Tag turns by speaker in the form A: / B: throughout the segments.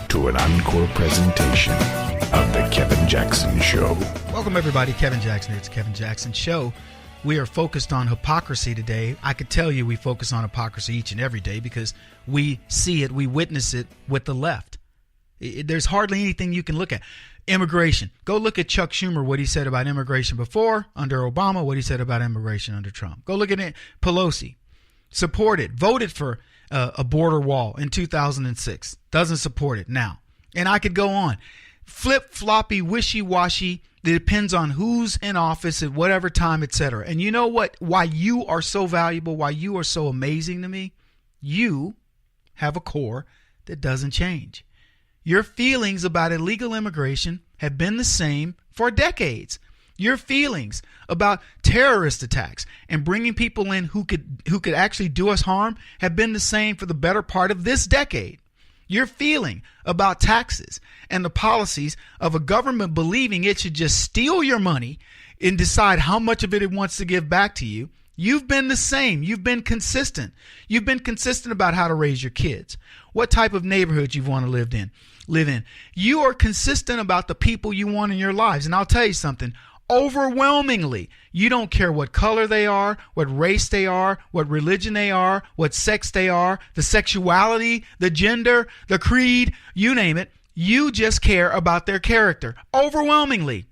A: to an encore presentation of The Kevin Jackson Show.
B: Welcome, everybody. Kevin Jackson. It's Kevin Jackson Show. We are focused on hypocrisy today. I could tell you we focus on hypocrisy each and every day because we see it, we witness it with the left. There's hardly anything you can look at. Immigration. Go look at Chuck Schumer, what he said about immigration before, under Obama, what he said about immigration under Trump. Go look at it. Pelosi. Supported, voted for a border wall in 2006. Doesn't support it now. And I could go on. Flip-floppy, wishy-washy. It depends on who's in office at whatever time, etc. And you know what? Why you are so valuable, why you are so amazing to me? You have a core that doesn't change. Your feelings about illegal immigration have been the same for decades. Your feelings about terrorist attacks and bringing people in who could actually do us harm have been the same for the better part of this decade. Your feeling about taxes and the policies of a government believing it should just steal your money and decide how much of it wants to give back to you. You've been the same. You've been consistent. You've been consistent about how to raise your kids, what type of neighborhood you want to live in. You are consistent about the people you want in your lives. And I'll tell you something. Overwhelmingly, you don't care what color they are, what race they are, what religion they are, what sex they are, the sexuality, the gender, the creed, you name it. You just care about their character. Overwhelmingly.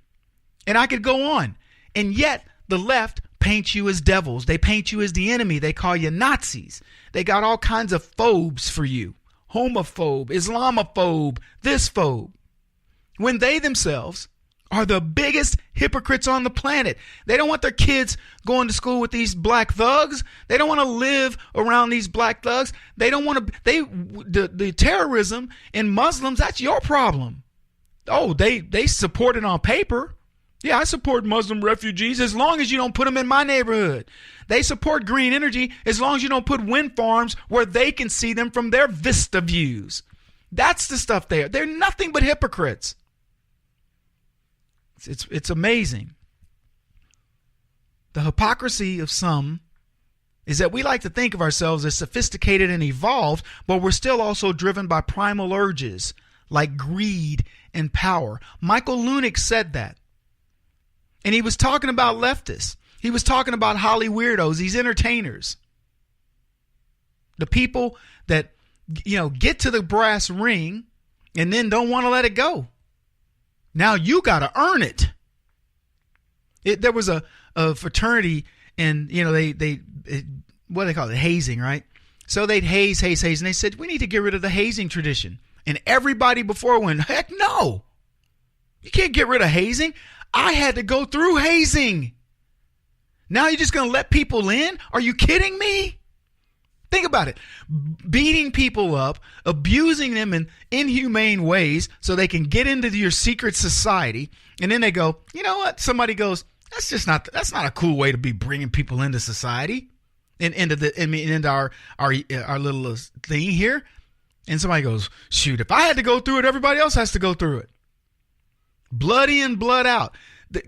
B: And I could go on. And yet the left paints you as devils. They paint you as the enemy. They call you Nazis. They got all kinds of phobes for you. Homophobe, Islamophobe, this phobe. When they themselves are the biggest hypocrites on the planet. They don't want their kids going to school with these black thugs. They don't want to live around these black thugs. They don't want to, the terrorism in Muslims, that's your problem. Oh, they support it on paper. Yeah, I support Muslim refugees as long as you don't put them in my neighborhood. They support green energy as long as you don't put wind farms where they can see them from their vista views. That's the stuff they are. They're nothing but hypocrites. It's amazing. The hypocrisy of some is that we like to think of ourselves as sophisticated and evolved, but we're still also driven by primal urges like greed and power. Michael Lunick said that. And he was talking about leftists. He was talking about Holly weirdos, these entertainers. The people that, get to the brass ring and then don't want to let it go. Now you got to earn it. There was a fraternity, and they what do they call it? Hazing, right? So they'd haze, and they said we need to get rid of the hazing tradition. And everybody before went, heck no, you can't get rid of hazing. I had to go through hazing. Now you're just going to let people in? Are you kidding me? Think about it. Beating people up, abusing them in inhumane ways so they can get into your secret society. And then they go, you know what? Somebody goes, that's not a cool way to be bringing people into society and into our little thing here. And somebody goes, shoot, if I had to go through it, everybody else has to go through it. Blood in, blood out.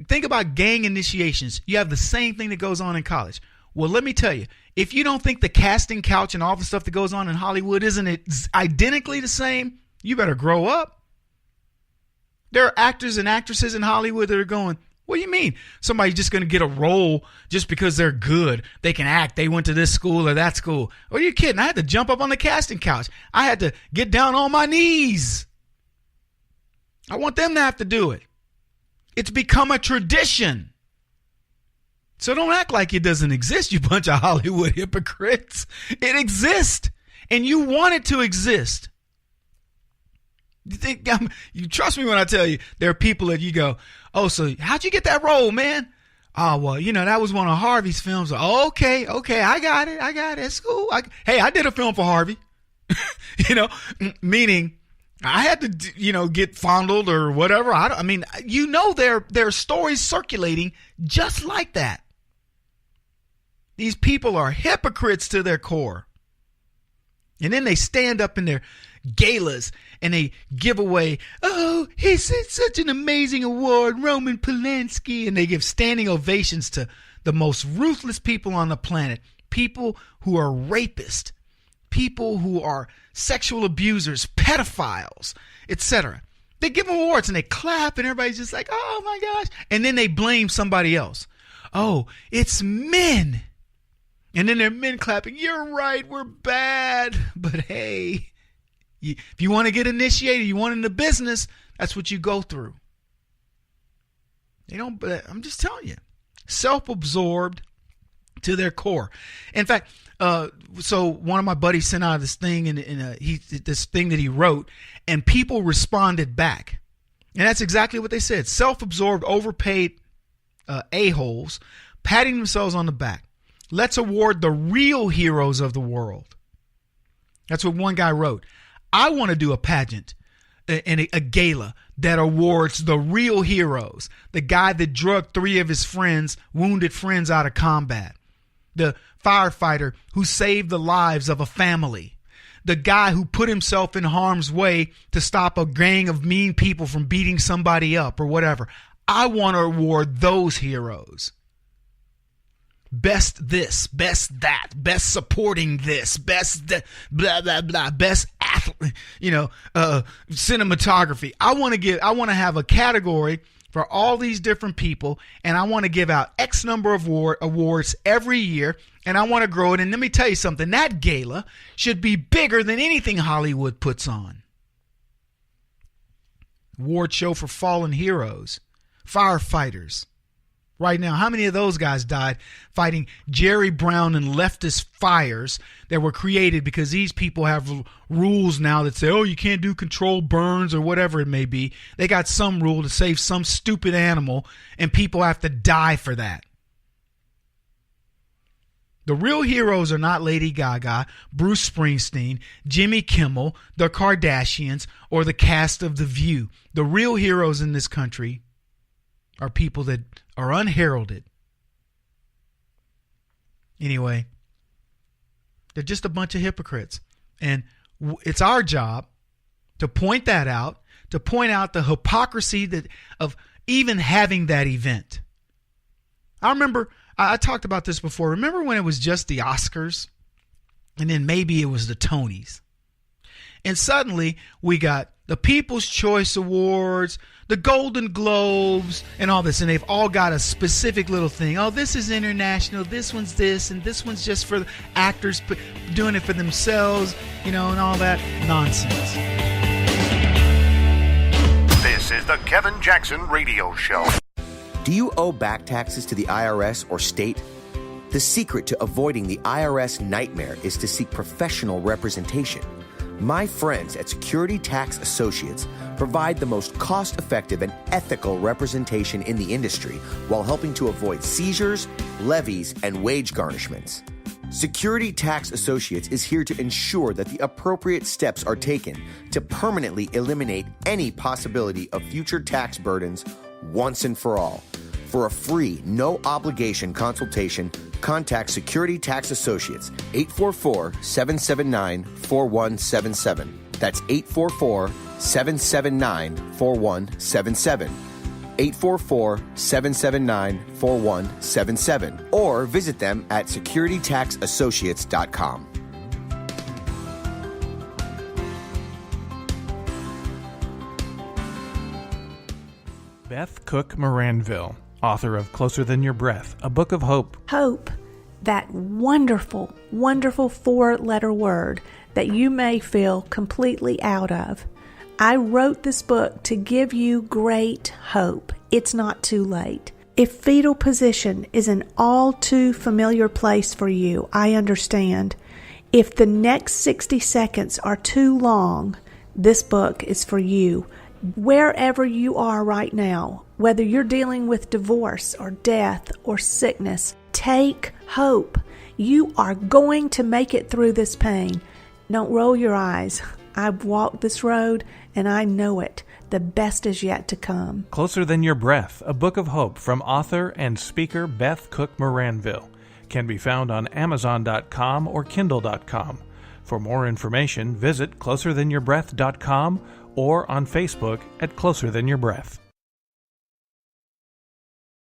B: Think about gang initiations. You have the same thing that goes on in college. Well, let me tell you, if you don't think the casting couch and all the stuff that goes on in Hollywood isn't it identically the same, you better grow up. There are actors and actresses in Hollywood that are going, what do you mean? Somebody's just going to get a role just because they're good. They can act. They went to this school or that school. Are you kidding? I had to jump up on the casting couch. I had to get down on my knees. I want them to have to do it. It's become a tradition. So don't act like it doesn't exist, you bunch of Hollywood hypocrites. It exists, and you want it to exist. You trust me when I tell you there are people that you go, oh, so how'd you get that role, man? Oh, well, that was one of Harvey's films. Okay, I got it. It's cool. I did a film for Harvey. Meaning I had to, get fondled or whatever. There are stories circulating just like that. These people are hypocrites to their core. And then they stand up in their galas and they give away, oh, it's such an amazing award, Roman Polanski. And they give standing ovations to the most ruthless people on the planet, people who are rapists, people who are sexual abusers, pedophiles, etc. They give them awards and they clap and everybody's just like, oh my gosh. And then they blame somebody else. Oh, it's men. And then there are men clapping. You're right, we're bad. But hey, if you want to get initiated, you want into business, that's what you go through. I'm just telling you, self-absorbed to their core. In fact, so one of my buddies sent out this thing this thing that he wrote, and people responded back. And that's exactly what they said. Self-absorbed, overpaid a-holes, patting themselves on the back. Let's award the real heroes of the world. That's what one guy wrote. I want to do a pageant and a gala that awards the real heroes. The guy that drugged 3 of his wounded friends out of combat. The firefighter who saved the lives of a family. The guy who put himself in harm's way to stop a gang of mean people from beating somebody up or whatever. I want to award those heroes. Best this, best that, best supporting this, best blah blah blah, best athlete, cinematography. I want to have a category for all these different people, and I want to give out X number of awards every year, and I want to grow it. And let me tell you something, that gala should be bigger than anything Hollywood puts on. Award show for fallen heroes, firefighters. Right now, how many of those guys died fighting Jerry Brown and leftist fires that were created because these people have rules now that say, oh, you can't do controlled burns or whatever it may be. They got some rule to save some stupid animal, and people have to die for that. The real heroes are not Lady Gaga, Bruce Springsteen, Jimmy Kimmel, the Kardashians, or the cast of The View. The real heroes in this country are people that are unheralded. Anyway, they're just a bunch of hypocrites. And it's our job to point that out, to point out the hypocrisy of even having that event. I remember, I talked about this before. Remember when it was just the Oscars? And then maybe it was the Tonys. And suddenly we got the People's Choice Awards, the Golden Globes, and all this. And they've all got a specific little thing. Oh, this is international. This one's this. And this one's just for actors doing it for themselves, and all that nonsense.
A: This is the Kevin Jackson Radio Show.
C: Do you owe back taxes to the IRS or state? The secret to avoiding the IRS nightmare is to seek professional representation. My friends at Security Tax Associates provide the most cost-effective and ethical representation in the industry while helping to avoid seizures, levies, and wage garnishments. Security Tax Associates is here to ensure that the appropriate steps are taken to permanently eliminate any possibility of future tax burdens once and for all. For a free, no-obligation consultation, contact Security Tax Associates, 844-779-4177. That's 844-779-4177. 844-779-4177. Or visit them at securitytaxassociates.com.
D: Beth Cook Moranville, author of Closer Than Your Breath, a book of hope.
E: Hope, that wonderful, wonderful 4-letter word that you may feel completely out of. I wrote this book to give you great hope. It's not too late. If fetal position is an all too familiar place for you, I understand. If the next 60 seconds are too long, this book is for you. Wherever you are right now, whether you're dealing with divorce or death or sickness, take hope. You are going to make it through this pain. Don't roll your eyes. I've walked this road and I know it. The best is yet to come.
D: Closer Than Your Breath, a book of hope from author and speaker Beth Cook Moranville, can be found on Amazon.com or Kindle.com. For more information, visit closerthanyourBreath.com or on Facebook at Closer Than Your Breath.